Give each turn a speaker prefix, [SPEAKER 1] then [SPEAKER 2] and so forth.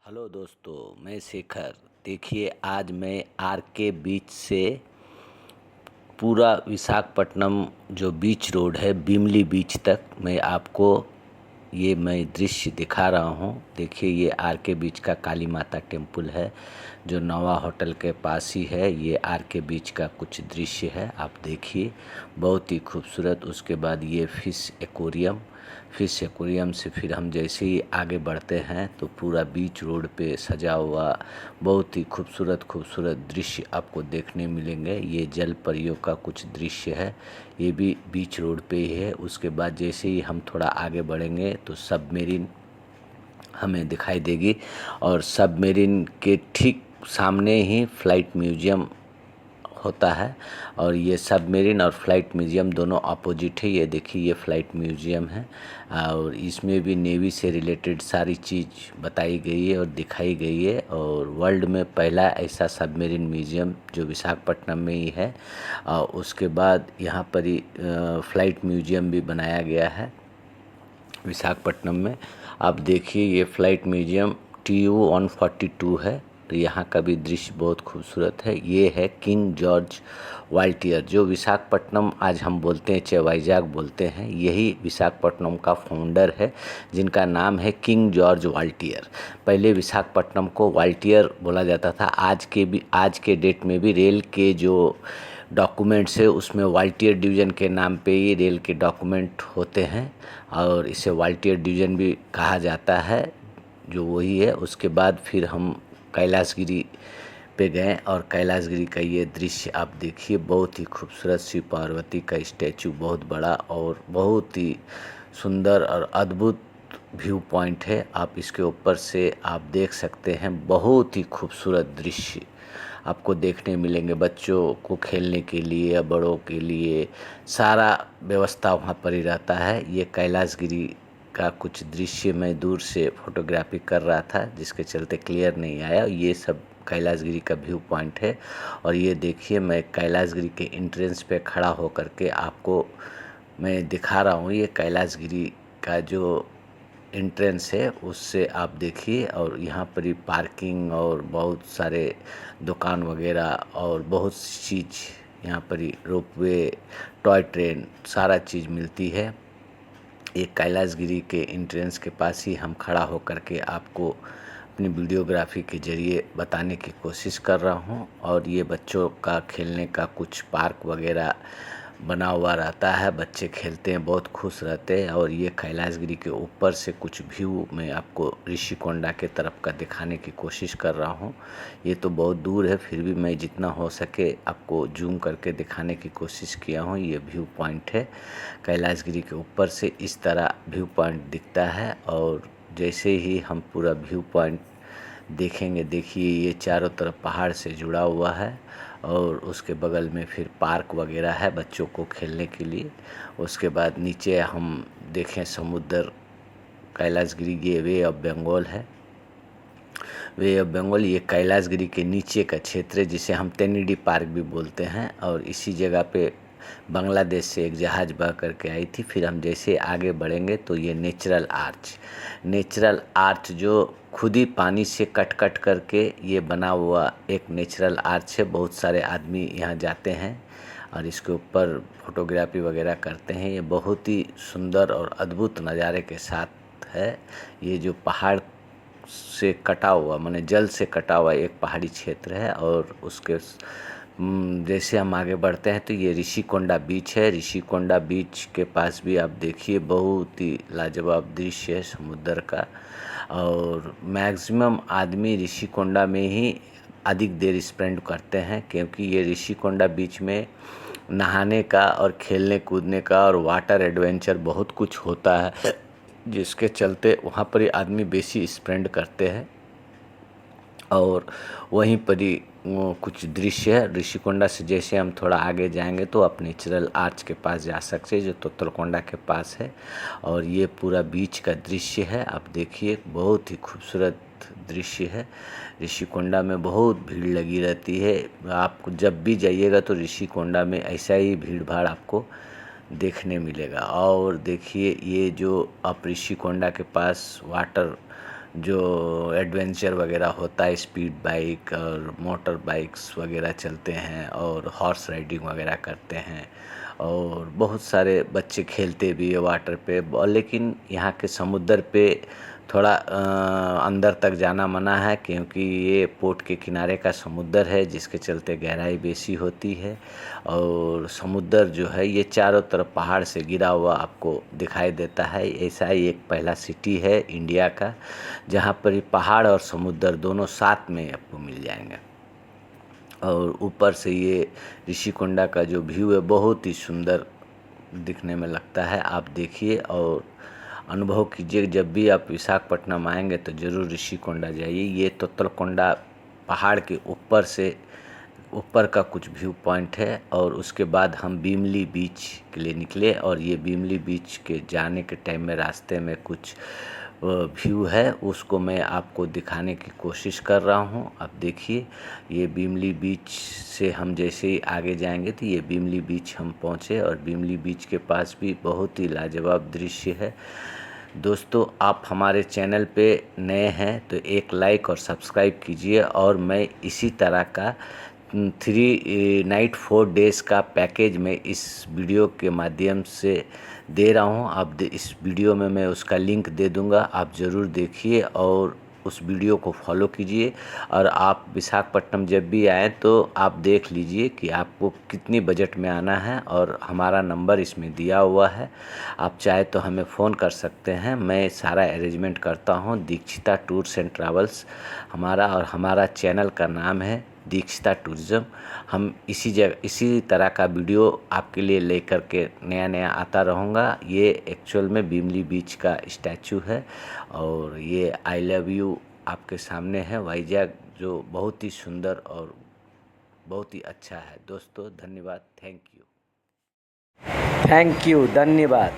[SPEAKER 1] Hello दोस्तों, मैं शेखर। देखिए, आज मैं आर के बीच से पूरा विशाखापट्टनम जो बीच रोड है बीमली बीच तक मैं आपको मैं दृश्य दिखा रहा हूँ। देखिए, ये आर के बीच का काली माता टेम्पल है जो नवा होटल के पास ही है। ये आर के बीच का कुछ दृश्य है, आप देखिए, बहुत ही खूबसूरत। उसके बाद ये फिश एक्वेरियम से फिर हम जैसे ही आगे बढ़ते हैं तो पूरा बीच रोड पे सजा हुआ बहुत ही खूबसूरत खूबसूरत दृश्य आपको देखने मिलेंगे। ये जल परियों का कुछ दृश्य है, ये भी बीच रोड पे ही है। उसके बाद जैसे ही हम थोड़ा आगे बढ़ेंगे तो सबमेरीन हमें दिखाई देगी और सबमेरीन के ठीक सामने ही फ्लाइट म्यूजियम होता है। और ये सबमेरीन और फ्लाइट म्यूजियम दोनों अपोजिट है। ये देखिए, ये फ्लाइट म्यूजियम है और इसमें भी नेवी से रिलेटेड सारी चीज़ बताई गई है और दिखाई गई है। और वर्ल्ड में पहला ऐसा सबमेरीन म्यूजियम जो विशाखापट्टनम में ही है। और उसके बाद यहाँ पर ही फ्लाइट म्यूजियम भी बनाया गया है विशाखापट्टनम में। आप देखिए, ये फ्लाइट म्यूजियम TU-142 है। तो यहाँ का भी दृश्य बहुत खूबसूरत है। ये है किंग जॉर्ज वाल्टियर, जो विशाखापट्टनम आज हम बोलते हैं, चाहे वाइजैक बोलते हैं, यही विशाखापट्टनम का फाउंडर है जिनका नाम है किंग जॉर्ज वाल्टियर। पहले विशाखापट्टनम को वाल्टियर बोला जाता था। आज के डेट में भी रेल के जो डॉक्यूमेंट्स है उसमें वाल्टियर डिवीज़न के नाम पे ही रेल के डॉक्यूमेंट होते हैं और इसे वाल्टियर डिवीज़न भी कहा जाता है, जो वही है। उसके बाद फिर हम कैलाशगिरी पे गए और कैलाशगिरी का ये दृश्य आप देखिए, बहुत ही खूबसूरत शिव पार्वती का स्टैचू, बहुत बड़ा और बहुत ही सुंदर और अद्भुत व्यू पॉइंट है। आप इसके ऊपर से आप देख सकते हैं, बहुत ही खूबसूरत दृश्य आपको देखने मिलेंगे। बच्चों को खेलने के लिए या बड़ों के लिए सारा व्यवस्था वहाँ पर ही रहता है। ये कैलाशगिरी का कुछ दृश्य मैं दूर से फोटोग्राफी कर रहा था, जिसके चलते क्लियर नहीं आया। ये सब कैलाशगिरी का व्यू पॉइंट है। और ये देखिए, मैं कैलाशगिरी के एंट्रेंस पे खड़ा होकर के आपको मैं दिखा रहा हूँ। ये कैलाशगिरी का जो एंट्रेंस है उससे आप देखिए, और यहाँ पर ही पार्किंग और बहुत सारे दुकान वगैरह और बहुत सी चीज़ यहाँ पर ही रोपवे, टॉय ट्रेन, सारा चीज़ मिलती है। एक कैलाशगिरी के एंट्रेंस के पास ही हम खड़ा होकर के आपको अपनी वीडियोग्राफी के ज़रिए बताने की कोशिश कर रहा हूँ। और ये बच्चों का खेलने का कुछ पार्क वगैरह बना हुआ रहता है, बच्चे खेलते हैं, बहुत खुश रहते हैं। और ये कैलाशगिरी के ऊपर से कुछ व्यू मैं आपको ऋषिकोंडा के तरफ का दिखाने की कोशिश कर रहा हूँ। ये तो बहुत दूर है, फिर भी मैं जितना हो सके आपको जूम करके दिखाने की कोशिश किया हूँ। ये व्यू पॉइंट है कैलाशगिरी के ऊपर से, इस तरह व्यू पॉइंट दिखता है। और जैसे ही हम पूरा व्यू पॉइंट देखेंगे, देखिए, ये चारों तरफ पहाड़ से जुड़ा हुआ है और उसके बगल में फिर पार्क वगैरह है बच्चों को खेलने के लिए। उसके बाद नीचे हम देखें समुद्र, कैलाशगिरी, ये वे ऑफ बंगाल है। वे ऑफ बंगाल ये कैलाशगिरी के नीचे का क्षेत्र है, जिसे हम तेनिडी पार्क भी बोलते हैं। और इसी जगह पे बांग्लादेश से एक जहाज़ बह करके आई थी। फिर हम जैसे आगे बढ़ेंगे तो ये नेचुरल आर्च जो खुद ही पानी से कट कट करके ये बना हुआ एक नेचुरल आर्च है। बहुत सारे आदमी यहाँ जाते हैं और इसके ऊपर फोटोग्राफी वगैरह करते हैं। ये बहुत ही सुंदर और अद्भुत नज़ारे के साथ है। ये जो पहाड़ से कटा हुआ, माने जल से कटा हुआ एक पहाड़ी क्षेत्र है। और उसके जैसे हम आगे बढ़ते हैं तो ये ऋषिकोंडा बीच है। ऋषिकोंडा बीच के पास भी आप देखिए, बहुत ही लाजवाब दृश्य है समुद्र का। और मैक्सिमम आदमी ऋषिकोंडा में ही अधिक देर स्पेंड करते हैं, क्योंकि ये ऋषिकोंडा बीच में नहाने का और खेलने कूदने का और वाटर एडवेंचर बहुत कुछ होता है, जिसके चलते वहाँ पर ही आदमी बेसी स्पेंड करते हैं। और वहीं पर ही कुछ दृश्य है ऋषिकोंडा से। जैसे हम थोड़ा आगे जाएंगे तो आप नेचुरल आर्च के पास जा सकते हैं, जो तोतरकोंडा के पास है। और ये पूरा बीच का दृश्य है, आप देखिए, बहुत ही खूबसूरत दृश्य है। ऋषिकोंडा में बहुत भीड़ लगी रहती है। आप जब भी जाइएगा तो ऋषिकोंडा में ऐसा ही भीड़ भाड़ आपको देखने मिलेगा। और देखिए, ये जो आप ऋषिकोंडा के पास वाटर जो एडवेंचर वगैरह होता है, स्पीड बाइक और मोटर बाइक्स वगैरह चलते हैं और हॉर्स राइडिंग वगैरह करते हैं और बहुत सारे बच्चे खेलते भी है वाटर पे। लेकिन यहाँ के समुद्र पे थोड़ा अंदर तक जाना मना है, क्योंकि ये पोर्ट के किनारे का समुद्र है, जिसके चलते गहराई बेसी होती है। और समुद्र जो है ये चारों तरफ पहाड़ से घिरा हुआ आपको दिखाई देता है। ऐसा ही एक पहला सिटी है इंडिया का जहाँ पर ये पहाड़ और समुद्र दोनों साथ में आपको मिल जाएंगे। और ऊपर से ये ऋषिकोंडा का जो व्यू है बहुत ही सुंदर दिखने में लगता है। आप देखिए और अनुभव कीजिए। जब भी आप विशाखापट्टनम आएंगे तो ज़रूर ऋषिकोंडा जाइए। ये तोतलकोंडा पहाड़ के ऊपर से ऊपर का कुछ व्यू पॉइंट है। और उसके बाद हम बीमली बीच के लिए निकले और ये बीमली बीच के जाने के टाइम में रास्ते में कुछ व्यू है, उसको मैं आपको दिखाने की कोशिश कर रहा हूँ। आप देखिए, ये बीमली बीच से हम जैसे ही आगे जाएंगे तो ये बीमली बीच हम पहुँचे और बीमली बीच के पास भी बहुत ही लाजवाब दृश्य है। दोस्तों, आप हमारे चैनल पे नए हैं तो एक लाइक और सब्सक्राइब कीजिए। और मैं इसी तरह का 3 नाइट 4 डेज़ का पैकेज मैं इस वीडियो के माध्यम से दे रहा हूँ। आप इस वीडियो में मैं उसका लिंक दे दूँगा, आप ज़रूर देखिए और उस वीडियो को फॉलो कीजिए। और आप विशाखापट्टनम जब भी आएँ तो आप देख लीजिए कि आपको कितनी बजट में आना है, और हमारा नंबर इसमें दिया हुआ है। आप चाहे तो हमें फ़ोन कर सकते हैं, मैं सारा अरेंजमेंट करता हूँ। दीक्षिता टूर्स एंड ट्रैवल्स हमारा, और हमारा चैनल का नाम है दीक्षिता टूरिज़्म। हम इसी तरह का वीडियो आपके लिए लेकर के नया आता रहूँगा। ये एक्चुअल में बीमली बीच का स्टैचू है और ये आई लव यू आपके सामने है वाइजैग, जो बहुत ही सुंदर और बहुत ही अच्छा है। दोस्तों धन्यवाद, थैंक यू, धन्यवाद।